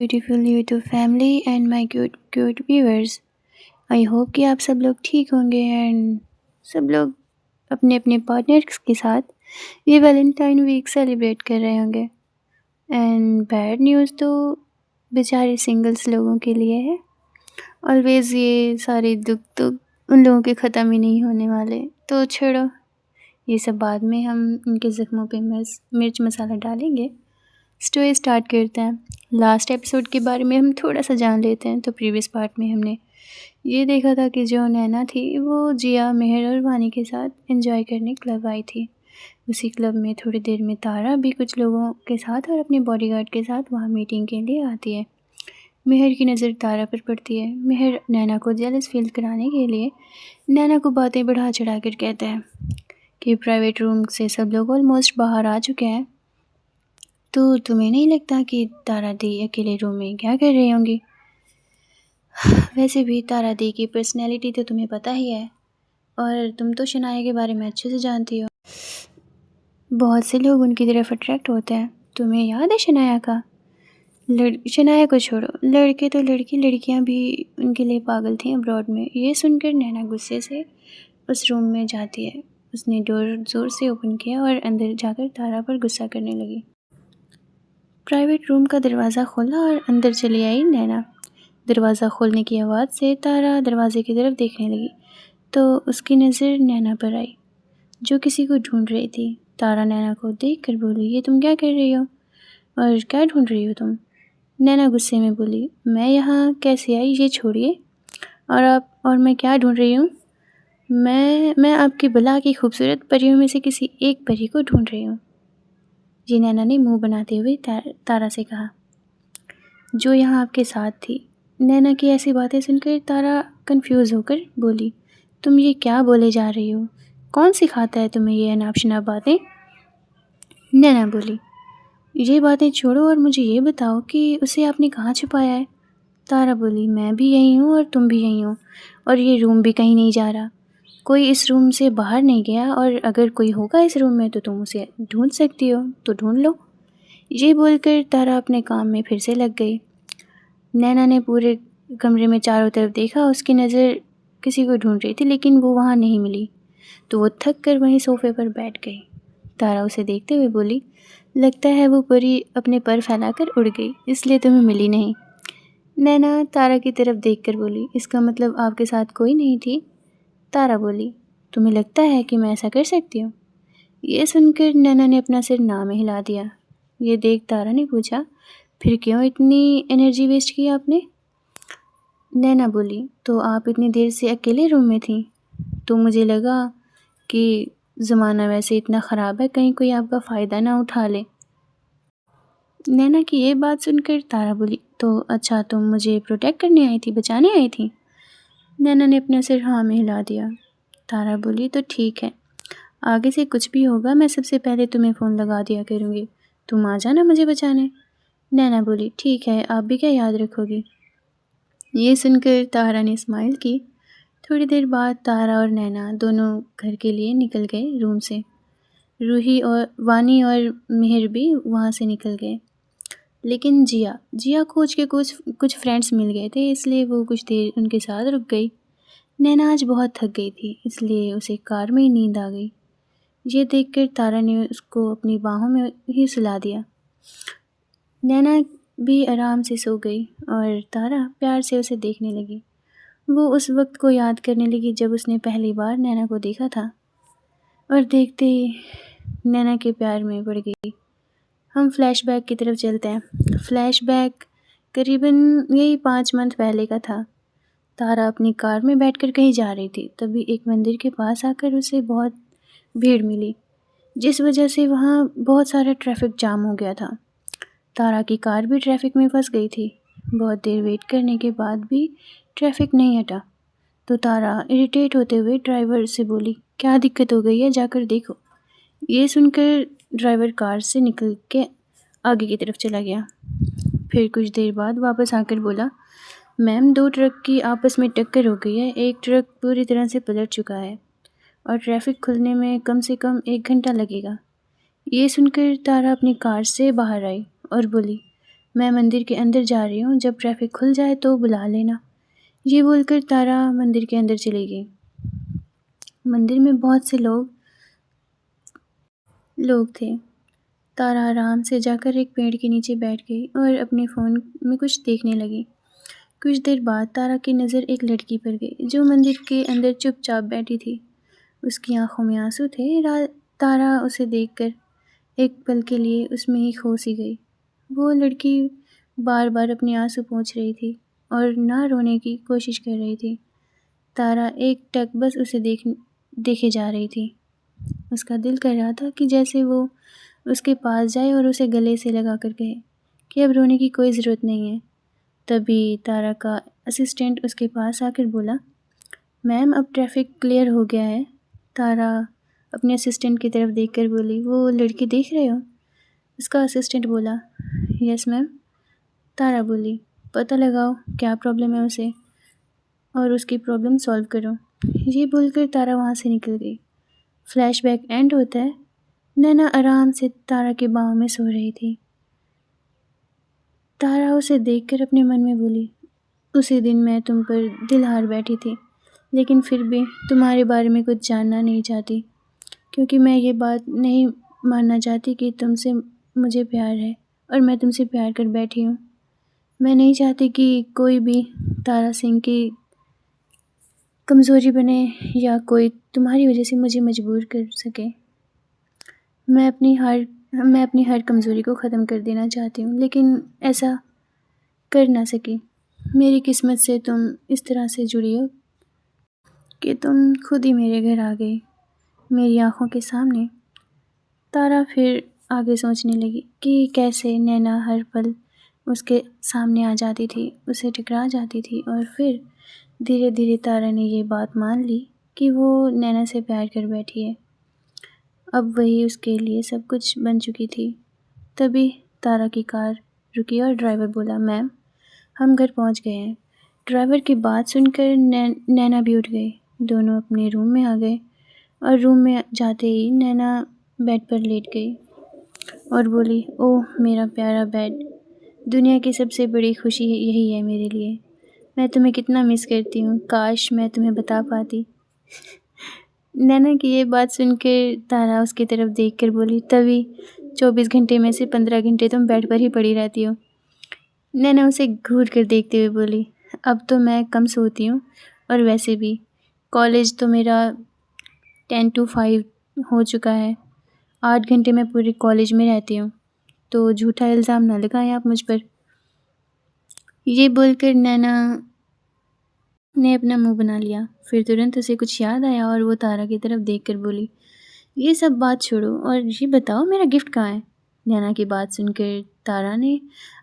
Beautiful YouTube family and my cute cute viewers. I hope कि आप सब लोग ठीक होंगे एंड सब लोग अपने अपने पार्टनर्स के साथ ये वैलेंटाइन वीक सेलिब्रेट कर रहे होंगे। एंड बैड न्यूज़ तो बेचारे सिंगल्स लोगों के लिए है। ऑलवेज़ ये सारे दुख तो उन लोगों के ख़त्म ही नहीं होने वाले, तो छोड़ो ये सब, बाद में हम उनके ज़ख्मों पे मिर्च मसाला डालेंगे। स्टोरी स्टार्ट करते हैं। लास्ट एपिसोड के बारे में हम थोड़ा सा जान लेते हैं। तो प्रीवियस पार्ट में हमने ये देखा था कि जो नैना थी वो जिया, मेहर और वानी के साथ एंजॉय करने क्लब आई थी। उसी क्लब में थोड़ी देर में तारा भी कुछ लोगों के साथ और अपने बॉडीगार्ड के साथ वहाँ मीटिंग के लिए आती है। मेहर की नज़र तारा पर पड़ती है। मेहर नैना को जेलस फील कराने के लिए नैना को बातें बढ़ा चढ़ा कर कहते हैं कि प्राइवेट रूम से सब लोग ऑलमोस्ट बाहर आ चुके हैं, तो तुम्हें नहीं लगता कि तारा दी अकेले रूम में क्या कर रही होंगी? वैसे भी तारा दी की पर्सनैलिटी तो तुम्हें पता ही है और तुम तो शनाया के बारे में अच्छे से जानती हो। बहुत से लोग उनकी तरफ अट्रैक्ट होते हैं। तुम्हें याद है शनाया का? शनाया को छोड़ो, लड़के तो लड़कियां भी उनके लिए पागल थी अब्रॉड में। ये सुनकर नैना गुस्से से उस रूम में जाती है। उसने डोर ज़ोर से ओपन किया और अंदर जाकर तारा पर गुस्सा करने लगी। प्राइवेट रूम का दरवाज़ा खोला और अंदर चली आई नैना। दरवाज़ा खोलने की आवाज़ से तारा दरवाजे की तरफ देखने लगी तो उसकी नज़र नैना पर आई, जो किसी को ढूंढ रही थी। तारा नैना को देखकर बोली, ये तुम क्या कर रही हो और क्या ढूंढ रही हो तुम? नैना गुस्से में बोली, मैं यहाँ कैसे आई ये छोड़िए, और मैं क्या ढूंढ रही हूँ? मैं आपकी बला की खूबसूरत परियों में से किसी एक परी को ढूंढ रही हूँ। जी, नैना ने मुंह बनाते हुए तारा से कहा, जो यहाँ आपके साथ थी। नैना की ऐसी बातें सुनकर तारा कंफ्यूज होकर बोली, तुम ये क्या बोले जा रही हो? कौन सिखाता है तुम्हें ये अनाप शनाप बातें? नैना बोली, ये बातें छोड़ो और मुझे ये बताओ कि उसे आपने कहाँ छुपाया है? तारा बोली, मैं भी यहीं हूँ और तुम भी यहीं हो और ये रूम भी कहीं नहीं जा रहा। कोई इस रूम से बाहर नहीं गया और अगर कोई होगा इस रूम में तो तुम उसे ढूंढ सकती हो, तो ढूंढ लो। ये बोलकर तारा अपने काम में फिर से लग गई। नैना ने पूरे कमरे में चारों तरफ देखा। उसकी नज़र किसी को ढूंढ रही थी लेकिन वो वहाँ नहीं मिली, तो वो थक कर वहीं सोफे पर बैठ गई। तारा उसे देखते हुए बोली, लगता है वो परी अपने पर फैलाकर उड़ गई, इसलिए तुम्हें मिली नहीं। नैना तारा की तरफ देखकर बोली, इसका मतलब आपके साथ कोई नहीं थी? तारा बोली, तुम्हें लगता है कि मैं ऐसा कर सकती हूँ? ये सुनकर नैना ने अपना सिर ना में हिला दिया। ये देख तारा ने पूछा, फिर क्यों इतनी एनर्जी वेस्ट की आपने? नैना बोली, तो आप इतनी देर से अकेले रूम में थी, तो मुझे लगा कि ज़माना वैसे इतना ख़राब है, कहीं कोई आपका फ़ायदा ना उठा ले। नैना की ये बात सुनकर तारा बोली, तो अच्छा तुम मुझे प्रोटेक्ट करने आई थी, बचाने आई थी? नैना ने अपना सिर हाँ में हिला दिया। तारा बोली, तो ठीक है, आगे से कुछ भी होगा मैं सबसे पहले तुम्हें फ़ोन लगा दिया करूँगी, तुम आ जाना मुझे बचाने। नैना बोली, ठीक है, आप भी क्या याद रखोगी? ये सुनकर तारा ने स्माइल की। थोड़ी देर बाद तारा और नैना दोनों घर के लिए निकल गए रूम से। रूही और वानी और मेहर भी वहाँ से निकल गए, लेकिन जिया खोज के कुछ फ्रेंड्स मिल गए थे, इसलिए वो कुछ देर उनके साथ रुक गई। नैना आज बहुत थक गई थी, इसलिए उसे कार में ही नींद आ गई। ये देखकर तारा ने उसको अपनी बाहों में ही सुला दिया। नैना भी आराम से सो गई और तारा प्यार से उसे देखने लगी। वो उस वक्त को याद करने लगी जब उसने पहली बार नैना को देखा था और देखते ही नैना के प्यार में पड़ गई। हम फ्लैशबैक की तरफ चलते हैं। फ्लैशबैक करीबन यही 5 मंथ पहले का था। तारा अपनी कार में बैठकर कहीं जा रही थी, तभी एक मंदिर के पास आकर उसे बहुत भीड़ मिली, जिस वजह से वहाँ बहुत सारा ट्रैफिक जाम हो गया था। तारा की कार भी ट्रैफिक में फंस गई थी। बहुत देर वेट करने के बाद भी ट्रैफिक नहीं हटा, तो तारा इरिटेट होते हुए ड्राइवर से बोली, क्या दिक्कत हो गई है, जाकर देखो। ये सुनकर ड्राइवर कार से निकल के आगे की तरफ चला गया। फिर कुछ देर बाद वापस आकर बोला, मैम 2 ट्रक की आपस में टक्कर हो गई है, एक ट्रक पूरी तरह से पलट चुका है और ट्रैफिक खुलने में कम से कम 1 घंटा लगेगा। ये सुनकर तारा अपनी कार से बाहर आई और बोली, मैं मंदिर के अंदर जा रही हूँ, जब ट्रैफिक खुल जाए तो बुला लेना। ये बोलकर तारा मंदिर के अंदर चली गई। मंदिर में बहुत से लोग थे। तारा आराम से जाकर एक पेड़ के नीचे बैठ गई और अपने फ़ोन में कुछ देखने लगी। कुछ देर बाद तारा की नज़र एक लड़की पर गई जो मंदिर के अंदर चुपचाप बैठी थी। उसकी आंखों में आंसू थे। तारा उसे देखकर एक पल के लिए उसमें ही खो सी गई। वो लड़की बार बार अपने आंसू पोंछ रही थी और ना रोने की कोशिश कर रही थी। तारा एक टक बस उसे देखे जा रही थी। उसका दिल कर रहा था कि जैसे वो उसके पास जाए और उसे गले से लगा कर कहे कि अब रोने की कोई ज़रूरत नहीं है। तभी तारा का असिस्टेंट उसके पास आकर बोला, मैम अब ट्रैफिक क्लियर हो गया है। तारा अपने असिस्टेंट की तरफ देखकर बोली, वो लड़की देख रहे हो? उसका असिस्टेंट बोला, यस मैम। तारा बोली, पता लगाओ क्या प्रॉब्लम है उसे और उसकी प्रॉब्लम सॉल्व करो। ये बोलकर तारा वहाँ से निकल गई। फ्लैशबैक एंड होता है। नैना आराम से तारा के बाहों में सो रही थी। तारा उसे देखकर अपने मन में बोली, उसी दिन मैं तुम पर दिल हार बैठी थी, लेकिन फिर भी तुम्हारे बारे में कुछ जानना नहीं चाहती, क्योंकि मैं ये बात नहीं मानना चाहती कि तुमसे मुझे प्यार है और मैं तुमसे प्यार कर बैठी हूँ। मैं नहीं चाहती कि कोई भी तारा सिंह की कमज़ोरी बने या कोई तुम्हारी वजह से मुझे मजबूर कर सके। मैं अपनी हर कमज़ोरी को ख़त्म कर देना चाहती हूँ, लेकिन ऐसा कर ना सकी। मेरी किस्मत से तुम इस तरह से जुड़ी हो कि तुम खुद ही मेरे घर आ गई, मेरी आँखों के सामने। तारा फिर आगे सोचने लगी कि कैसे नैना हर पल उसके सामने आ जाती थी, उसे टकरा जाती थी और फिर धीरे धीरे तारा ने ये बात मान ली कि वो नैना से प्यार कर बैठी है। अब वही उसके लिए सब कुछ बन चुकी थी। तभी तारा की कार रुकी और ड्राइवर बोला, मैम हम घर पहुंच गए हैं। ड्राइवर की बात सुनकर नैना भी उठ गई। दोनों अपने रूम में आ गए और रूम में जाते ही नैना बेड पर लेट गई और बोली, ओह मेरा प्यारा बेड, दुनिया की सबसे बड़ी खुशी यही है मेरे लिए। मैं तुम्हें कितना मिस करती हूँ, काश मैं तुम्हें बता पाती। नैना की ये बात सुनकर तारा उसकी तरफ देखकर बोली, तभी 24 घंटे में से 15 घंटे तुम बेड पर ही पड़ी रहती हो। नैना उसे घूर कर देखते हुए बोली, अब तो मैं कम सोती हूँ और वैसे भी कॉलेज तो मेरा 10 to 5 हो चुका है। 8 घंटे मैं पूरे कॉलेज में रहती हूँ, तो झूठा इल्ज़ाम ना लगाएं आप मुझ पर। ये बोलकर नैना ने अपना मुंह बना लिया। फिर तुरंत उसे कुछ याद आया और वो तारा की तरफ देखकर बोली, ये सब बात छोड़ो और ये बताओ मेरा गिफ्ट कहाँ है। नैना की बात सुनकर तारा ने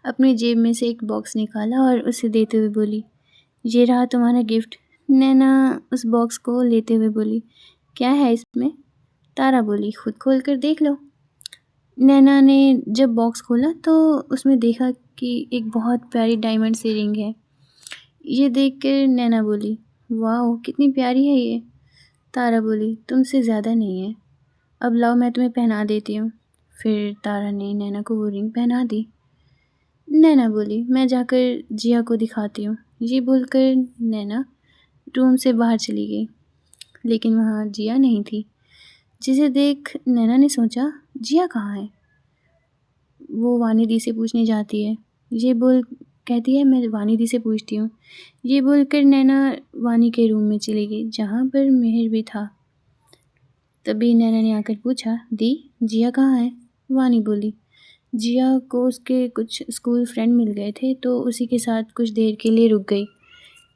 अपनी जेब में से एक बॉक्स निकाला और उसे देते हुए बोली, ये रहा तुम्हारा गिफ्ट। नैना उस बॉक्स को लेते हुए बोली, क्या है इसमें? तारा बोली, खुद खोल कर देख लो। नैना ने जब बॉक्स खोला तो उसमें देखा कि एक बहुत प्यारी डायमंड सी रिंग है। ये देखकर नैना बोली, वाह कितनी प्यारी है ये। तारा बोली, तुमसे ज़्यादा नहीं है, अब लाओ मैं तुम्हें पहना देती हूँ। फिर तारा ने नैना को वो रिंग पहना दी। नैना बोली, मैं जाकर जिया को दिखाती हूँ। ये बोलकर नैना रूम से बाहर चली गई, लेकिन वहाँ जिया नहीं थी, जिसे देख नैना ने सोचा, जिया कहाँ है? वो वानी दी से पूछने जाती है। कहती है, मैं वानी दी से पूछती हूँ। ये बोलकर नैना वानी के रूम में चली गई, जहाँ पर मेहर भी था। तभी नैना ने आकर पूछा, दी जिया कहाँ है? वानी बोली, जिया को उसके कुछ स्कूल फ्रेंड मिल गए थे तो उसी के साथ कुछ देर के लिए रुक गई।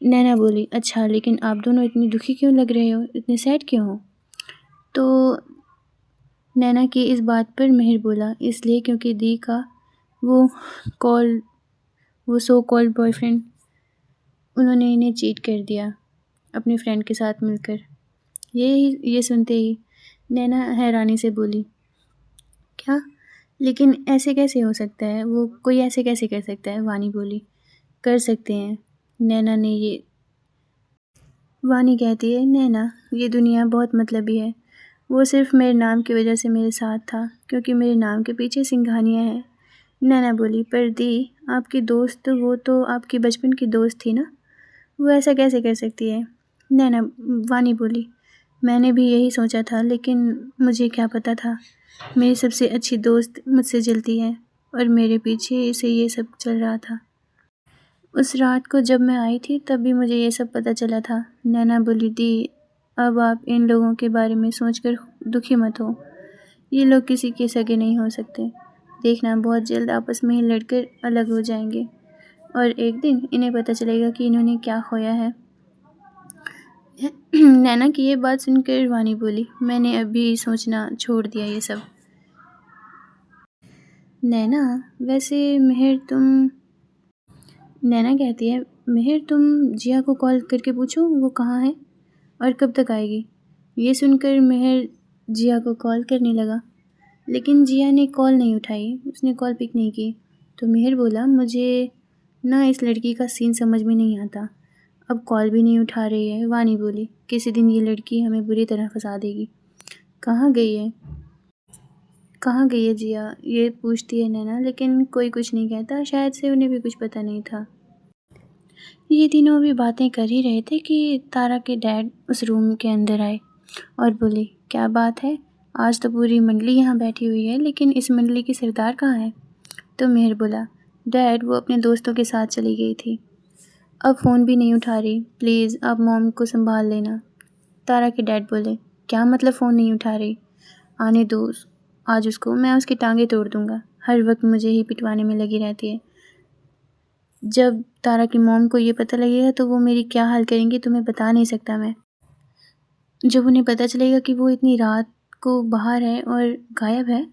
नैना बोली, अच्छा लेकिन आप दोनों इतनी दुखी क्यों लग रहे हो, इतने सैड क्यों हो? तो नैना की इस बात पर मेहर बोला, इसलिए क्योंकि दी का वो सो कॉल्ड बॉयफ्रेंड, उन्होंने इन्हें चीट कर दिया अपने फ्रेंड के साथ मिलकर। ये सुनते ही नैना हैरानी से बोली, क्या? लेकिन ऐसे कैसे हो सकता है? वो कोई ऐसे कैसे कर सकता है? वानी बोली, कर सकते हैं। वानी कहती है, नैना ये दुनिया बहुत मतलबी है। वो सिर्फ मेरे नाम की वजह से मेरे साथ था, क्योंकि मेरे नाम के पीछे सिंघानियाँ हैं। नैना बोली, पर दी आपकी दोस्त, वो तो आपकी बचपन की दोस्त थी ना, वो ऐसा कैसे कर सकती है? नैना वानी बोली। मैंने भी यही सोचा था, लेकिन मुझे क्या पता था मेरी सबसे अच्छी दोस्त मुझसे जलती है और मेरे पीछे से ये सब चल रहा था। उस रात को जब मैं आई थी तब भी मुझे ये सब पता चला था। नैना बोली, दी अब आप इन लोगों के बारे में सोचकर दुखी मत हो। ये लोग किसी के सगे नहीं हो सकते। देखना, बहुत जल्द आपस में ही लड़कर अलग हो जाएंगे और एक दिन इन्हें पता चलेगा कि इन्होंने क्या खोया है। नैना की ये बात सुनकर वानी बोली, मैंने अभी सोचना छोड़ दिया ये सब। नैना, वैसे मेहर नैना कहती है, मेहर तुम जिया को कॉल करके पूछो वो कहाँ है और कब तक आएगी। ये सुनकर मेहर जिया को कॉल करने लगा, लेकिन जिया ने कॉल नहीं उठाई, उसने कॉल पिक नहीं की। तो मेहर बोला, मुझे ना इस लड़की का सीन समझ में नहीं आता, अब कॉल भी नहीं उठा रही है। वानी बोली, किसी दिन ये लड़की हमें बुरी तरह फंसा देगी। कहाँ गई है जिया, ये पूछती है नैना, लेकिन कोई कुछ नहीं कहता। शायद से उन्हें भी कुछ पता नहीं था। ये तीनों भी बातें कर ही रहे थे कि तारा के डैड उस रूम के अंदर आए और बोले, क्या बात है, आज तो पूरी मंडली यहाँ बैठी हुई है, लेकिन इस मंडली की सरदार कहाँ है? तो मेहर बोला, डैड वो अपने दोस्तों के साथ चली गई थी, अब फ़ोन भी नहीं उठा रही, प्लीज़ आप मॉम को संभाल लेना। तारा के डैड बोले, क्या मतलब फ़ोन नहीं उठा रही? आने दो आज उसको, मैं उसकी टांगें तोड़ दूँगा, हर वक्त मुझे ही पिटवाने में लगी रहती है। जब तारा की मॉम को ये पता लगेगा तो वो मेरी क्या हाल करेंगी तुम्हें बता नहीं सकता मैं। जब उन्हें पता चलेगा कि वो इतनी रात को बाहर है और गायब है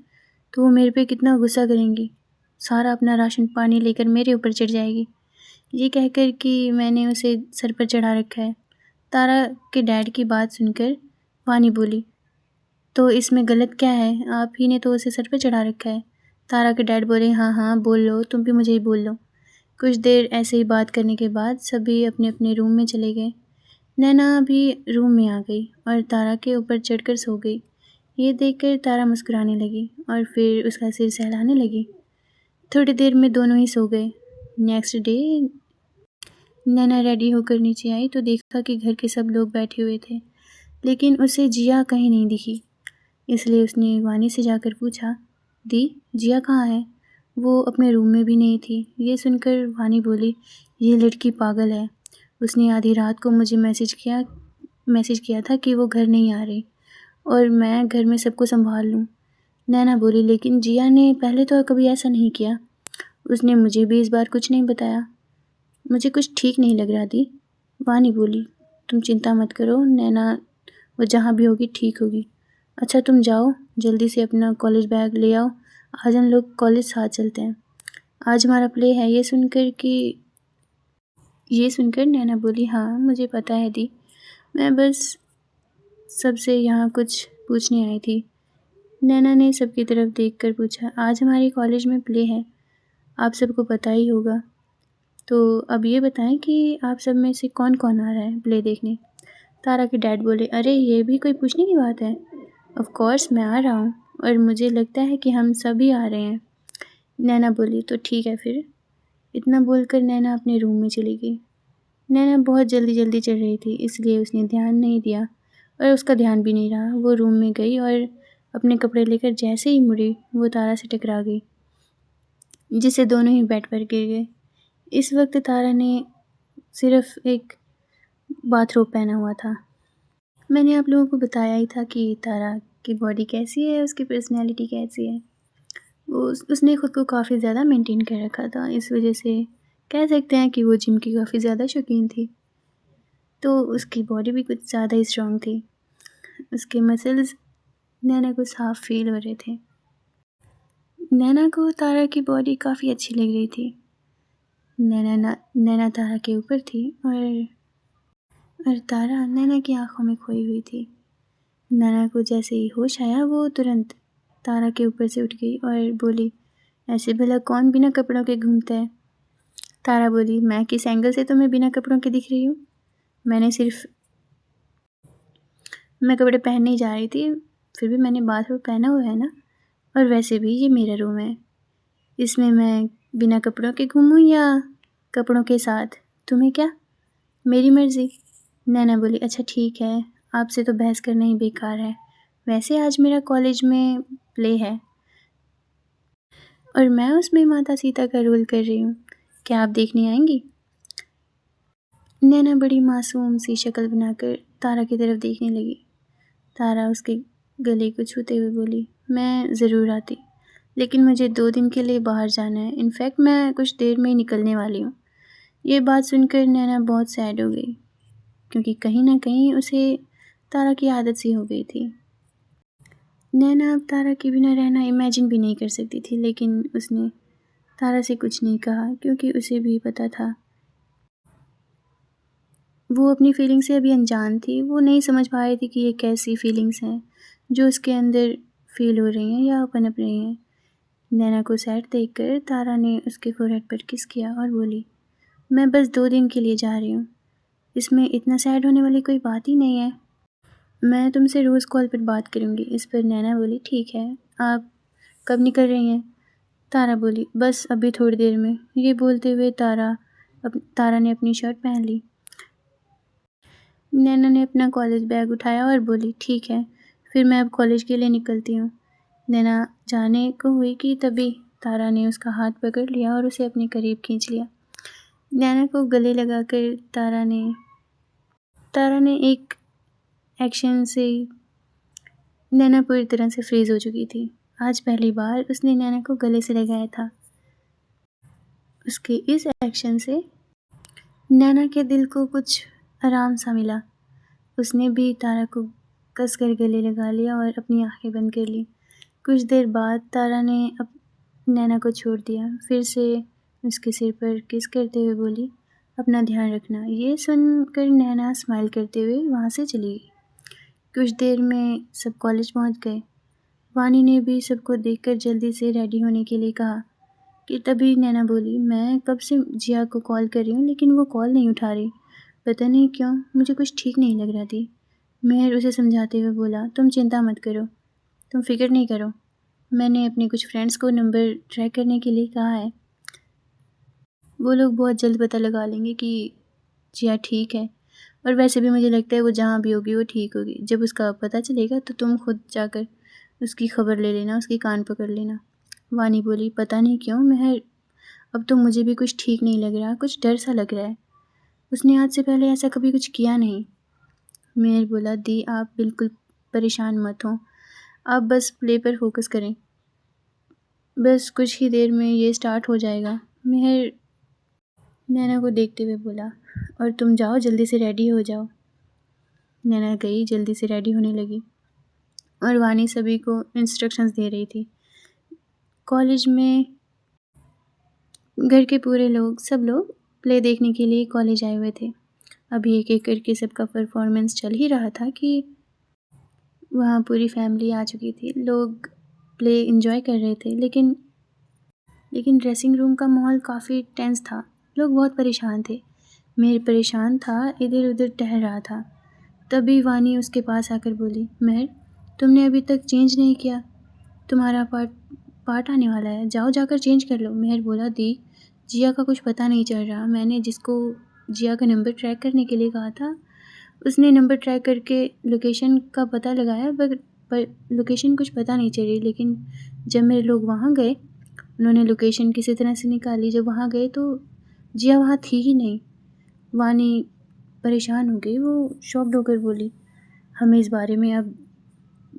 तो वो मेरे पे कितना गुस्सा करेंगी, सारा अपना राशन पानी लेकर मेरे ऊपर चढ़ जाएगी। ये कहकर कि मैंने उसे सर पर चढ़ा रखा है। तारा के डैड की बात सुनकर वानी बोली, तो इसमें गलत क्या है, आप ही ने तो उसे सर पर चढ़ा रखा है। तारा के डैड बोले, हाँ हाँ बोल लो, तुम भी मुझे ही बोल लो। कुछ देर ऐसे ही बात करने के बाद सभी अपने अपने रूम में चले गए। नैना भी रूम में आ गई और तारा के ऊपर चढ़कर सो गई। ये देखकर तारा मुस्कुराने लगी और फिर उसका सिर सहलाने लगी। थोड़ी देर में दोनों ही सो गए। नेक्स्ट डे नैना रेडी होकर नीचे आई तो देखा कि घर के सब लोग बैठे हुए थे, लेकिन उसे जिया कहीं नहीं दिखी। इसलिए उसने वानी से जाकर पूछा, दी जिया कहाँ है? वो अपने रूम में भी नहीं थी। ये सुनकर वानी बोली, ये लड़की पागल है, उसने आधी रात को मुझे मैसेज किया था कि वो घर नहीं आ रही और मैं घर में सबको संभाल लूँ। नैना बोली, लेकिन जिया ने पहले तो कभी ऐसा नहीं किया, उसने मुझे भी इस बार कुछ नहीं बताया, मुझे कुछ ठीक नहीं लग रहा दी। वानी बोली, तुम चिंता मत करो नैना, वो जहाँ भी होगी ठीक होगी। अच्छा तुम जाओ जल्दी से अपना कॉलेज बैग ले आओ, आज हम लोग कॉलेज साथ चलते हैं, आज हमारा प्ले है। ये सुनकर नैना बोली, हाँ मुझे पता है दी, मैं बस सबसे यहाँ कुछ पूछने आई थी। नैना ने सबकी तरफ देखकर पूछा, आज हमारे कॉलेज में प्ले है, आप सबको पता ही होगा, तो अब ये बताएं कि आप सब में से कौन कौन आ रहा है प्ले देखने। तारा के डैड बोले, अरे ये भी कोई पूछने की बात है, ऑफ कोर्स मैं आ रहा हूँ और मुझे लगता है कि हम सभी आ रहे हैं। नैना बोली, तो ठीक है फिर। इतना बोलकर नैना अपने रूम में चली गई। नैना बहुत जल्दी जल्दी चल रही थी, इसलिए उसने ध्यान नहीं दिया और उसका ध्यान भी नहीं रहा। वो रूम में गई और अपने कपड़े लेकर जैसे ही मुड़ी वो तारा से टकरा गई, जिससे दोनों ही बेड पर गिर गए। इस वक्त तारा ने सिर्फ एक बाथरोब पहना हुआ था। मैंने आप लोगों को बताया ही था कि तारा की बॉडी कैसी है, उसकी पर्सनैलिटी कैसी है। उसने ख़ुद को काफ़ी ज़्यादा मेंटेन कर रखा था, इस वजह से कह सकते हैं कि वो जिम की काफ़ी ज़्यादा शौकीन थी। तो उसकी बॉडी भी कुछ ज़्यादा ही स्ट्रॉन्ग थी, उसके मसल्स नैना को साफ फील हो रहे थे। नैना को तारा की बॉडी काफ़ी अच्छी लग रही थी। नैना तारा के ऊपर थी और तारा नैना की आंखों में खोई हुई थी। नैना को जैसे ही होश आया वो तुरंत तारा के ऊपर से उठ गई और बोली, ऐसे भला कौन बिना कपड़ों के घूमता है? तारा बोली, मैं किस एंगल से तुम्हें बिना कपड़ों के दिख रही हूँ? मैं कपड़े पहनने ही जा रही थी, फिर भी मैंने बाथरोब पहना हुआ है ना, और वैसे भी ये मेरा रूम है, इसमें मैं बिना कपड़ों के घूमूं या कपड़ों के साथ? तुम्हें क्या? मेरी मर्ज़ी। नैना बोली, अच्छा ठीक है, आपसे तो बहस करना ही बेकार है। वैसे आज मेरा कॉलेज में प्ले है और मैं उसमें माता सीता का रोल कर रही हूँ। क्या आप देखने आएंगी? नैना बड़ी मासूम सी शक्ल बनाकर तारा की तरफ देखने लगी। तारा उसके गले को छूते हुए बोली, मैं ज़रूर आती, लेकिन मुझे 2 दिन के लिए बाहर जाना है। इनफैक्ट मैं कुछ देर में ही निकलने वाली हूँ। ये बात सुनकर नैना बहुत सैड हो गई, क्योंकि कहीं ना कहीं उसे तारा की आदत सी हो गई थी। नैना अब तारा के बिना रहना इमेजिन भी नहीं कर सकती थी, लेकिन उसने तारा से कुछ नहीं कहा, क्योंकि उसे भी पता था वो अपनी फीलिंग से अभी अनजान थी। वो नहीं समझ पा रही थी कि ये कैसी फीलिंग्स हैं जो उसके अंदर फील हो रही हैं या पनप रही हैं। नैना को सैड देखकर तारा ने उसके फोरहेड पर किस किया और बोली, मैं बस 2 दिन के लिए जा रही हूँ, इसमें इतना सैड होने वाली कोई बात ही नहीं है। मैं तुमसे रोज़ कॉल पर बात करूँगी। इस पर नैना बोली, ठीक है, आप कब निकल रही हैं? तारा बोली, बस अभी थोड़ी देर में। ये बोलते हुए तारा ने अपनी शर्ट पहन ली। नैना ने अपना कॉलेज बैग उठाया और बोली, ठीक है, फिर मैं अब कॉलेज के लिए निकलती हूँ। नैना जाने को हुई कि तभी तारा ने उसका हाथ पकड़ लिया और उसे अपने करीब खींच लिया। नैना को गले लगाकर तारा ने एक एक्शन से नैना पूरी तरह से फ्रीज हो चुकी थी। आज पहली बार उसने नैना को गले से लगाया था। उसके इस एक्शन से नैना के दिल को कुछ आराम सा मिला। उसने भी तारा को कस कर गले लगा लिया और अपनी आंखें बंद कर ली। कुछ देर बाद तारा ने नैना को छोड़ दिया। फिर से उसके सिर पर किस करते हुए बोली, अपना ध्यान रखना। ये सुनकर नैना स्माइल करते हुए वहाँ से चली गई। कुछ देर में सब कॉलेज पहुँच गए। वानी ने भी सबको देखकर जल्दी से रेडी होने के लिए कहा कि तभी नैना बोली, मैं कब से जिया को कॉल कर रही हूँ, लेकिन वो कॉल नहीं उठा रही। पता नहीं क्यों, मुझे कुछ ठीक नहीं लग रहा थी। मेहर उसे समझाते हुए बोला, तुम चिंता मत करो, तुम फिक्र नहीं करो, मैंने अपने कुछ फ्रेंड्स को नंबर ट्रैक करने के लिए कहा है। वो लोग बहुत जल्द पता लगा लेंगे कि जिया ठीक है, और वैसे भी मुझे लगता है वो जहाँ भी होगी वो ठीक होगी। जब उसका पता चलेगा तो तुम खुद जाकर उसकी खबर ले लेना, उसकी कान पकड़ लेना। वानी बोली, पता नहीं क्यों मेहर, अब तो मुझे भी कुछ ठीक नहीं लग रहा, कुछ डर सा लग रहा है। उसने आज से पहले ऐसा कभी कुछ किया नहीं। मेहर बोला, दी आप बिल्कुल परेशान मत हो, आप बस प्ले पर फोकस करें, बस कुछ ही देर में ये स्टार्ट हो जाएगा। मेहर नैना को देखते हुए बोला, और तुम जाओ, जल्दी से रेडी हो जाओ। नैना गई, जल्दी से रेडी होने लगी और वानी सभी को इंस्ट्रक्शंस दे रही थी। कॉलेज में घर के पूरे लोग, सब लोग प्ले देखने के लिए कॉलेज आए हुए थे। अभी एक एक करके सबका परफॉर्मेंस चल ही रहा था कि वहाँ पूरी फैमिली आ चुकी थी। लोग प्ले एंजॉय कर रहे थे, लेकिन ड्रेसिंग रूम का माहौल काफ़ी टेंस था। लोग बहुत परेशान थे। मेहर परेशान था, इधर उधर टहल रहा था। तभी वानी उसके पास आकर बोली, मेहर, तुमने अभी तक चेंज नहीं किया, तुम्हारा पार्ट आने वाला है, जाओ जाकर चेंज कर लो। मेहर बोला, दी जिया का कुछ पता नहीं चल रहा। मैंने जिसको जिया का नंबर ट्रैक करने के लिए कहा था, उसने नंबर ट्रैक करके लोकेशन का पता लगाया, पर लोकेशन कुछ पता नहीं चली। लेकिन जब मेरे लोग वहाँ गए, उन्होंने लोकेशन किसी तरह से निकाली। जब वहाँ गए तो जिया वहाँ थी ही नहीं। वानी परेशान हो गई। वो शॉक्ड होकर बोली, हमें इस बारे में अब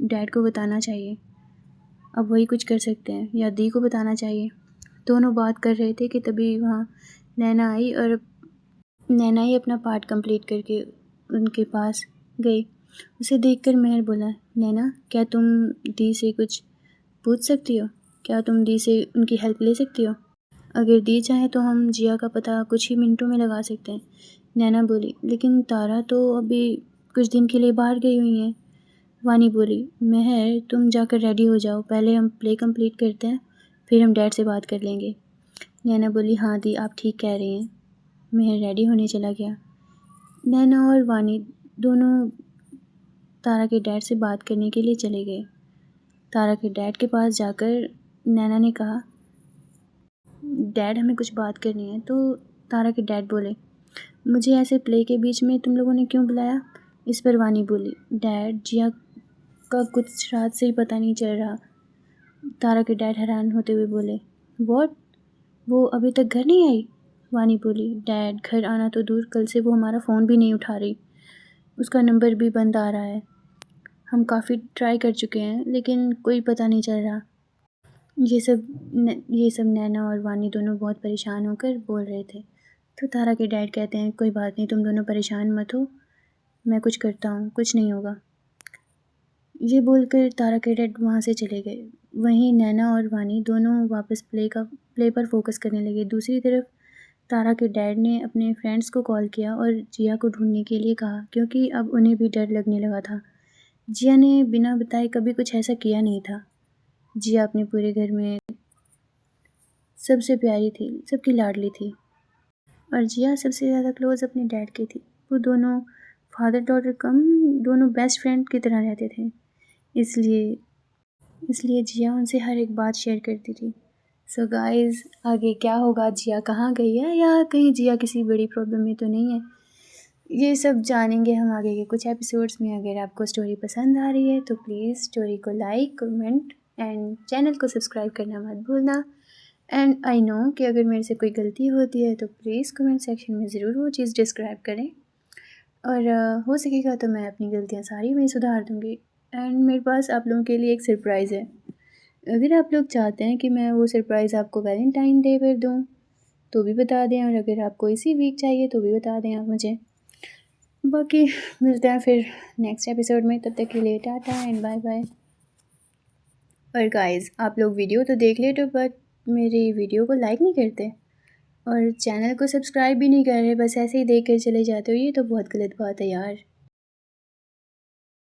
डैड को बताना चाहिए, अब वही कुछ कर सकते हैं, या दी को बताना चाहिए। दोनों बात कर रहे थे कि तभी वहाँ नैना आई, और नैना ही अपना पार्ट कंप्लीट करके उनके पास गई। उसे देखकर मेहर बोला, नैना, क्या तुम दी से कुछ पूछ सकती हो? क्या तुम दी से उनकी हेल्प ले सकती हो? अगर दी चाहे तो हम जिया का पता कुछ ही मिनटों में लगा सकते हैं। नैना बोली, लेकिन तारा तो अभी कुछ दिन के लिए बाहर गई हुई हैं। वानी बोली, मेहर, तुम जाकर रेडी हो जाओ, पहले हम प्ले कंप्लीट करते हैं, फिर हम डैड से बात कर लेंगे। नैना बोली, हाँ दी, आप ठीक कह रही हैं। मेहर रेडी होने चला गया। नैना और वानी दोनों तारा के डैड से बात करने के लिए चले गए। तारा के डैड के पास जाकर नैना ने कहा, डैड हमें कुछ बात करनी है। तो तारा के डैड बोले, मुझे ऐसे प्ले के बीच में तुम लोगों ने क्यों बुलाया? इस पर वानी बोली, डैड जिया का कुछ रात से ही पता नहीं चल रहा। तारा के डैड हैरान होते हुए बोले, व्हाट? वो अभी तक घर नहीं आई? वानी बोली, डैड घर आना तो दूर, कल से वो हमारा फ़ोन भी नहीं उठा रही, उसका नंबर भी बंद आ रहा है। हम काफ़ी ट्राई कर चुके हैं लेकिन कोई पता नहीं चल रहा। ये सब नैना और वानी दोनों बहुत परेशान होकर बोल रहे थे। तो तारा के डैड कहते हैं, कोई बात नहीं, तुम दोनों परेशान मत हो, मैं कुछ करता हूँ, कुछ नहीं होगा। ये बोलकर तारा के डैड वहाँ से चले गए। वहीं नैना और वानी दोनों वापस प्ले पर फोकस करने लगे। दूसरी तरफ तारा के डैड ने अपने फ्रेंड्स को कॉल किया और जिया को ढूंढने के लिए कहा, क्योंकि अब उन्हें भी डर लगने लगा था। जिया ने बिना बताए कभी कुछ ऐसा किया नहीं था। जिया अपने पूरे घर में सबसे प्यारी थी, सबकी लाडली थी, और जिया सबसे ज़्यादा क्लोज़ अपने डैड की थी। वो दोनों फादर डॉटर दोनों बेस्ट फ्रेंड की तरह रहते थे। इसलिए जिया उनसे हर एक बात शेयर करती थी। सो गाइस, आगे क्या होगा, जिया कहाँ गई है, या कहीं जिया किसी बड़ी प्रॉब्लम में तो नहीं है, ये सब जानेंगे हम आगे के कुछ एपिसोड्स में। अगर आपको स्टोरी पसंद आ रही है तो प्लीज़ स्टोरी को लाइक, कमेंट एंड चैनल को सब्सक्राइब करना मत भूलना। एंड आई नो कि अगर मेरे से कोई गलती होती है तो प्लीज़ कमेंट सेक्शन में ज़रूर वो चीज़ डिस्क्राइब करें, और हो सकेगा तो मैं अपनी गलतियाँ सारी में सुधार दूँगी। एंड मेरे पास आप लोगों के लिए एक सरप्राइज़ है। अगर आप लोग चाहते हैं कि मैं वो सरप्राइज़ आपको वैलेंटाइन डे पर दूँ तो भी बता दें, और अगर आपको इसी वीक चाहिए तो भी बता दें आप मुझे। बाकी मिलते हैं फिर नेक्स्ट एपिसोड में, तब तक के लिए टाटा एंड बाय बाय। और गाइस, आप लोग वीडियो तो देख लेते हो बट मेरी वीडियो को लाइक नहीं करते और चैनल को सब्सक्राइब भी नहीं कर रहे, बस ऐसे ही देख कर चले जाते हो। ये तो बहुत गलत बात है यार।